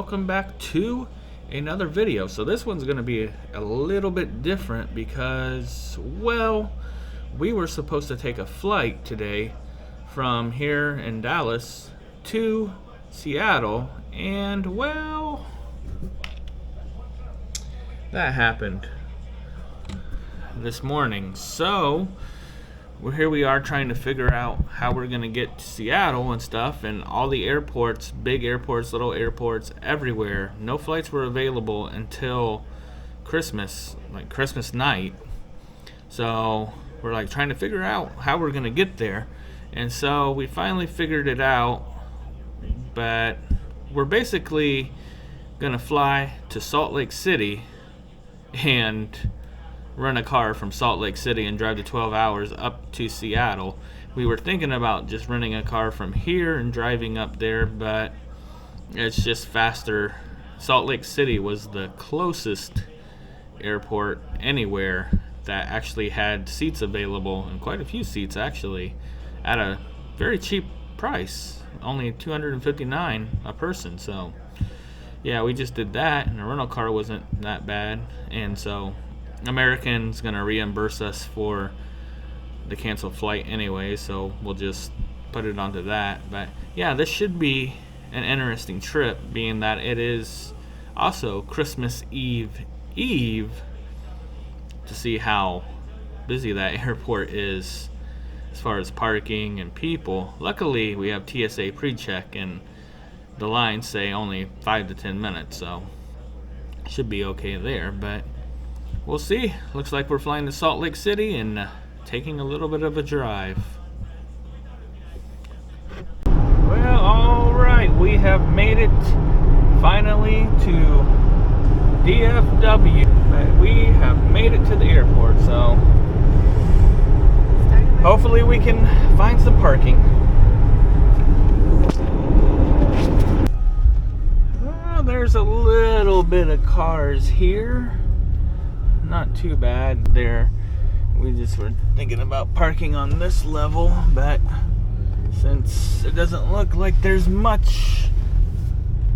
welcome back to another video. So this one's going to be a little bit different because, well, we were supposed to take a flight today from here in Dallas to Seattle, and well, that happened this morning. So here we are trying to figure out how we're going to get to Seattle and stuff, and all the airports, big airports, little airports, everywhere. No flights were available until Christmas, like Christmas night. So we're like trying to figure out how we're going to get there. And so we finally figured it out, but we're basically going to fly to Salt Lake City and rent a car from Salt Lake City and drive the 12 hours up to Seattle. We were thinking about just renting a car from here and driving up there, but it's just faster. Salt Lake City was the closest airport anywhere that actually had seats available, and quite a few seats actually, at a very cheap price, only $259 a person. So yeah, we just did that, and the rental car wasn't that bad, and so American's going to reimburse us for the canceled flight anyway, so we'll just put it onto that. But yeah, this should be an interesting trip, being that it is also Christmas Eve, to see how busy that airport is as far as parking and people. Luckily, we have TSA pre-check, and the lines say only 5 to 10 minutes, so should be okay there, but we'll see. Looks like we're flying to Salt Lake City and taking a little bit of a drive. Well, alright, we have made it finally to DFW. But we have made it to the airport, so hopefully we can find some parking. Well, there's a little bit of cars here. Not too bad there. We just were thinking about parking on this level, but since it doesn't look like there's much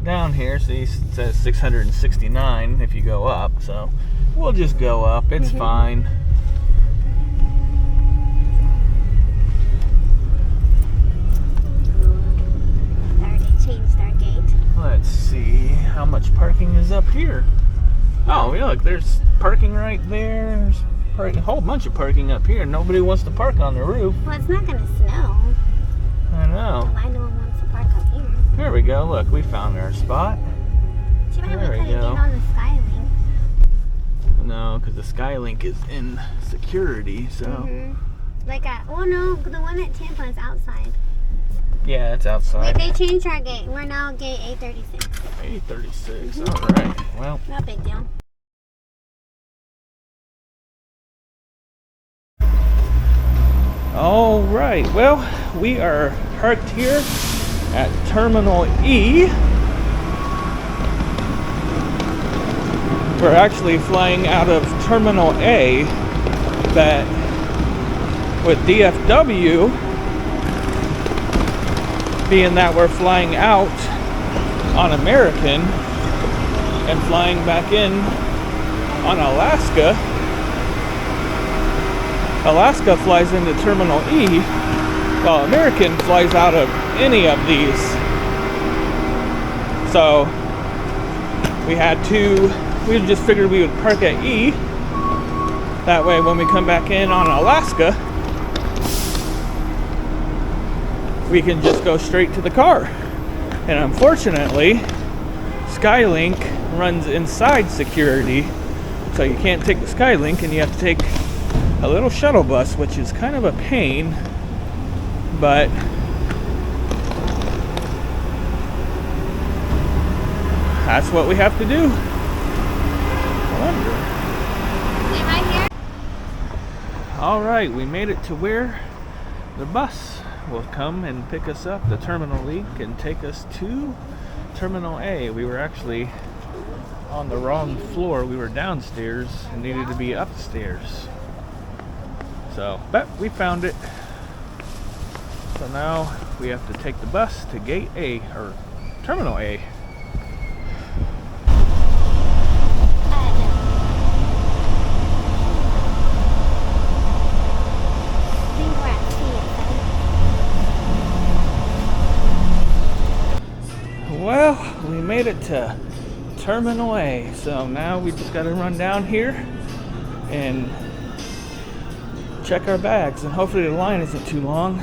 down here, see, it says 669 if you go up, so we'll just go up. It's fine. Already changed our gate. Let's see how much parking is up here. Oh, yeah, look, there's parking right there. There's a whole bunch of parking up here. Nobody wants to park on the roof. Well, it's not going to snow. I know. So why no one wants to park up here? There we go. Look, we found our spot. Too bad There we we couldn't go. get on the Skylink. No, because the Skylink is in security, so. Like oh no, the one at Tampa is outside. Yeah, it's outside. Wait, they changed our gate. We're now gate 836. 836. All right. Well. No big deal. All right. Well, we are parked here at Terminal E. We're actually flying out of Terminal A, but with DFW, being that we're flying out on American and flying back in on Alaska, Alaska flies into Terminal E, while American flies out of any of these. So we just figured we would park at E. That way when we come back in on Alaska, we can just go straight to the car. And unfortunately, Skylink runs inside security, so you can't take the Skylink and you have to take a little shuttle bus, which is kind of a pain, but that's what we have to do. I wonder. Wait, right here? All right, we made it to where the bus will come and pick us up, the Terminal Link, and take us to Terminal A. We were actually on the wrong floor. We were downstairs and needed to be upstairs. So, but we found it. So now we have to take the bus to Gate A, or Terminal A. made it to Terminal A. So now we just gotta run down here and check our bags, and hopefully the line isn't too long.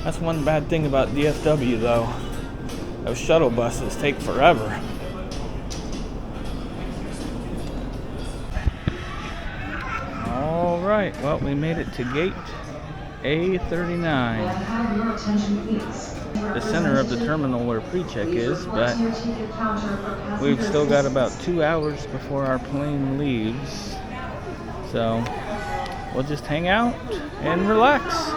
That's one bad thing about DFW though. Those shuttle buses take forever. Alright, well, we made it to gate A39. The center of the terminal where pre-check is, but we've still got about 2 hours before our plane leaves. So we'll just hang out and relax.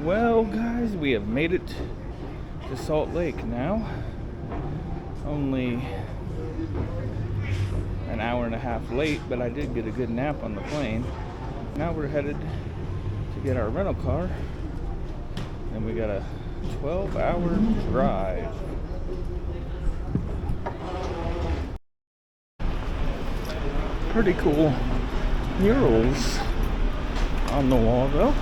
Well, guys, we have made it to Salt Lake now. Only an hour and a half late, but I did get a good nap on the plane. Now we're headed to get our rental car, and we got a 12-hour drive. Pretty cool murals on the wall though.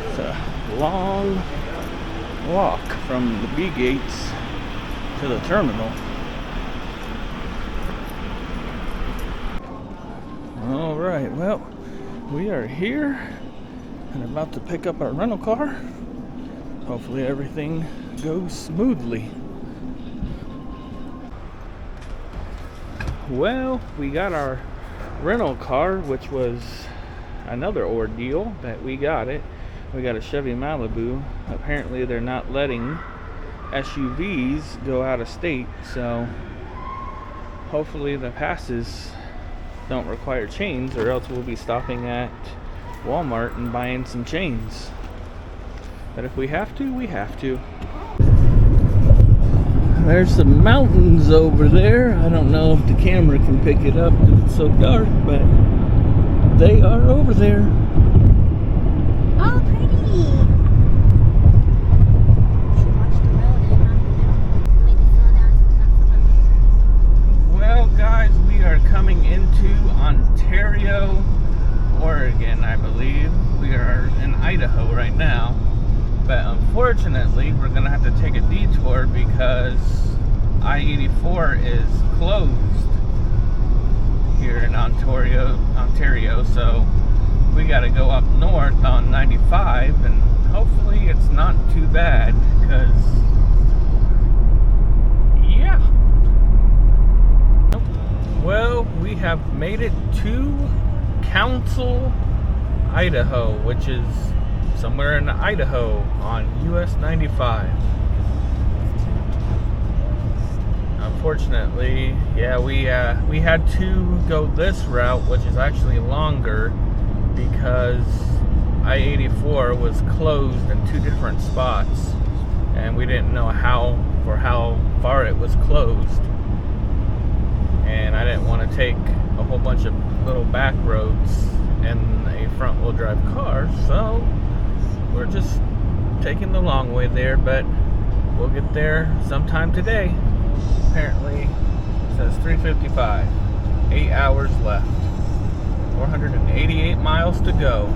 It's a long walk from the B gates to the terminal. All right, well, we are here and about to pick up our rental car. Hopefully everything goes smoothly. Well, we got our rental car, which was another ordeal, but we got it. We got a Chevy Malibu. Apparently they're not letting SUVs go out of state, so hopefully the passes don't require chains, or else we'll be stopping at Walmart and buying some chains. But if we have to, we have to. There's some mountains over there. I don't know if the camera can pick it up because it's so dark, but they are over there. Oh, pretty. Well, guys, we are coming into Ontario, Oregon, I believe. We are in Idaho right now. But unfortunately, we're going to have to take a detour because I-84 is closed here in Ontario. So we got to go up north on 95, and hopefully it's not too bad because, yeah. Well, we have made it to Council, Idaho, which is somewhere in Idaho on US 95. Unfortunately, yeah, we had to go this route, which is actually longer because I-84 was closed in 2 different spots, and we didn't know how far it was closed, and I didn't want to take a whole bunch of little back roads in a front-wheel drive car, so we're just taking the long way there, but we'll get there sometime today. Apparently, it says 3:55. 8 hours left. 488 miles to go.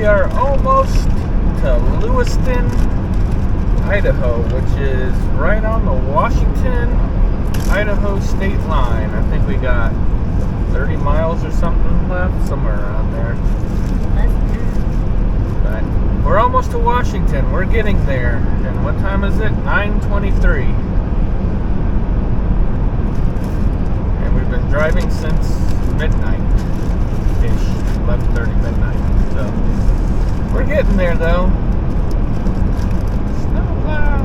We are almost to Lewiston, Idaho, which is right on the Washington-Idaho state line. I think we got 30 miles or something left, somewhere around there. But we're almost to Washington. We're getting there. And what time is it? 9:23. And we've been driving since midnight-ish, 11:30 midnight. So we're getting there though. Snowplow.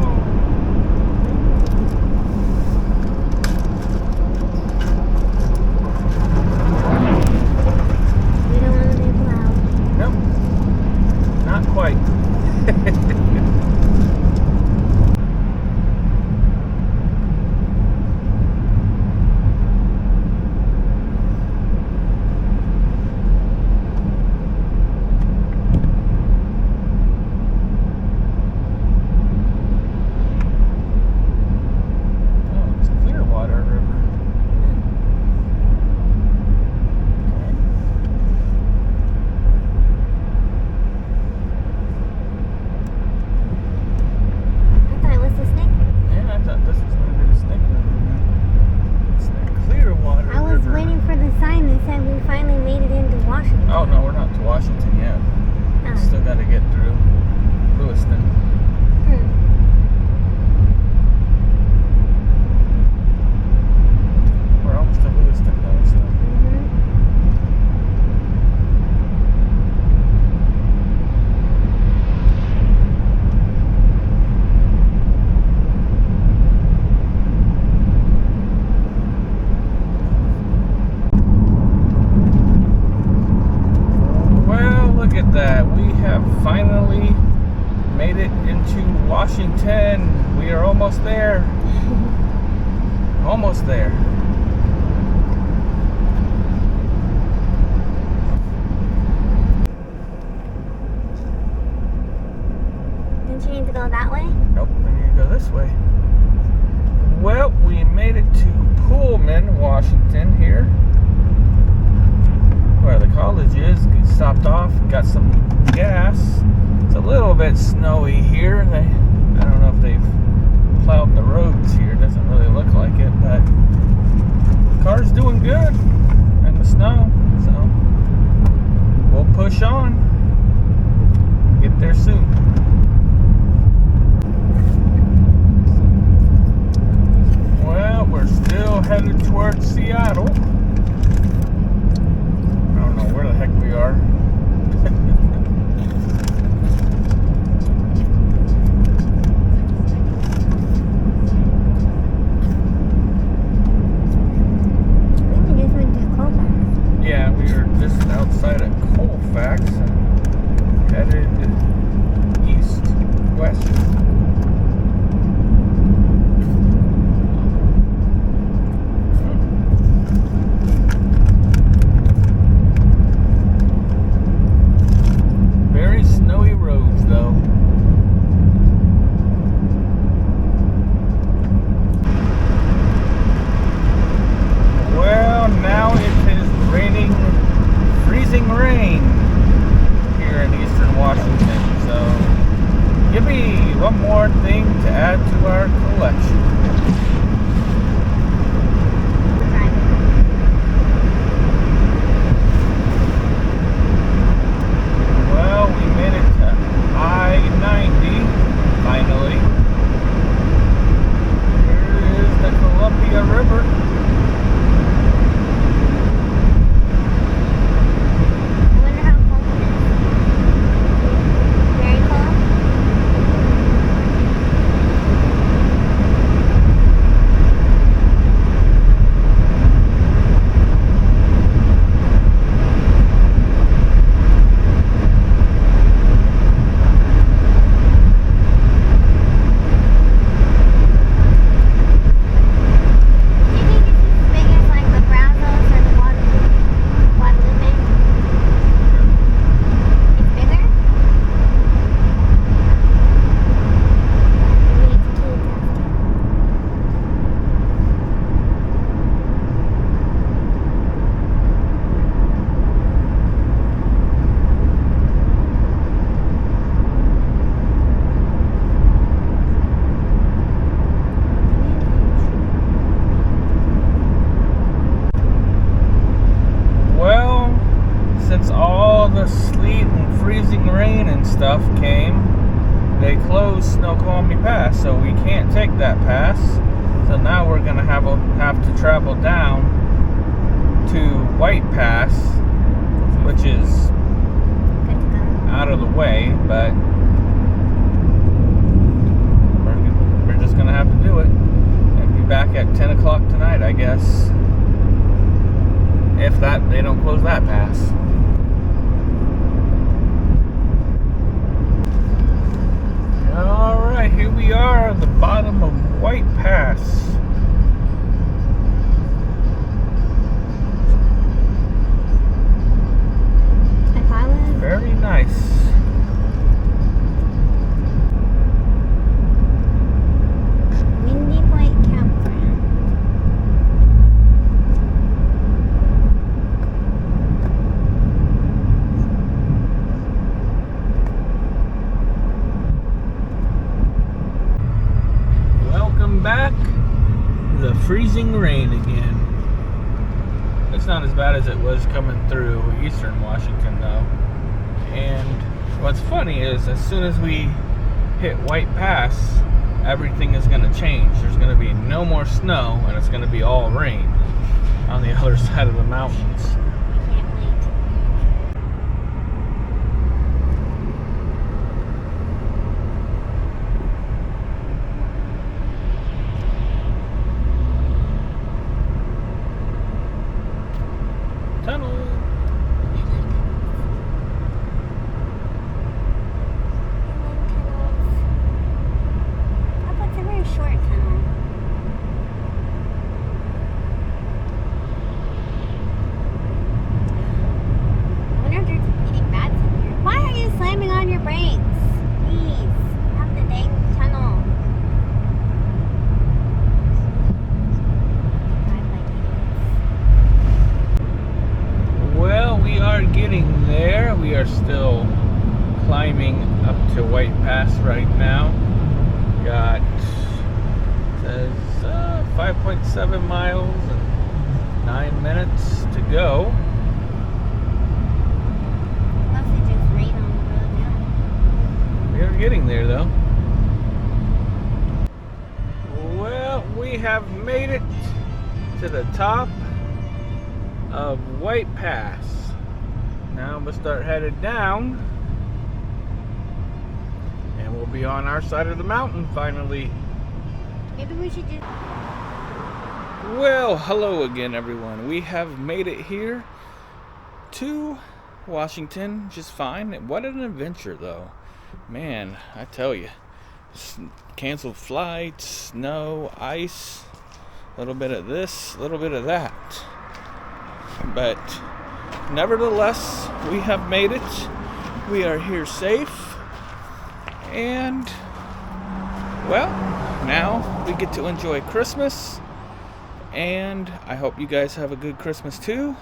We don't want to be plowed. Nope. Not quite. Oh no, we're not to Washington yet. Still got to get through Lewiston. We're almost to Lewiston though, so. That we have finally made it into Washington. We are almost there. Almost there. Don't you need to go that way? Nope, we need to go this way. Well, we made it to Pullman, Washington here, where the college is. Stopped off, got some gas. It's a little bit snowy here. I don't know if they've plowed the roads here. It doesn't really look like it, but the car's doing good in the snow. So we'll push on. Get there soon. Well, we're still headed towards Seattle. I don't know where the heck we are. I think we just went to Colfax. Yeah, we were just outside of Colfax. And stuff came, they closed Snoqualmie Pass, so we can't take that pass. So now we're gonna have to travel down to White Pass, which is Good to go. out of the way, but we're just gonna have to do it and be back at 10 o'clock tonight, I guess. If that they don't close that pass. Alright, here we are at the bottom of White Pass. If I was Very nice. Windy Point Campground. Welcome back. The freezing rain again. It's not as bad as it was coming through eastern Washington though. And what's funny is as soon as we hit White Pass, everything is going to change. There's going to be no more snow and it's going to be all rain on the other side of the mountains. I can't wait. Tunnel. Papa, it's a very short tunnel. I wonder if there's eating bats in here. Why are you slamming on your brakes? Please, have the dang tunnel. Drive like idiots. Well, we are getting there. We are still climbing up to White Pass right now. Got says 5.7 miles and 9 minutes to go. Mostly just rain on the road now. We are getting there though. Well, we have made it to the top of White Pass. Now we'll start headed down and we'll be on our side of the mountain finally. Maybe we should just. Well, hello again everyone. We have made it here to Washington just fine. What an adventure though. Man, I tell you. Canceled flights, snow, ice, a little bit of this, a little bit of that. But nevertheless, we have made it. We are here safe. And well, now we get to enjoy Christmas. And I hope you guys have a good Christmas too.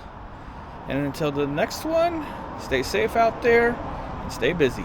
And until the next one, stay safe out there and stay busy.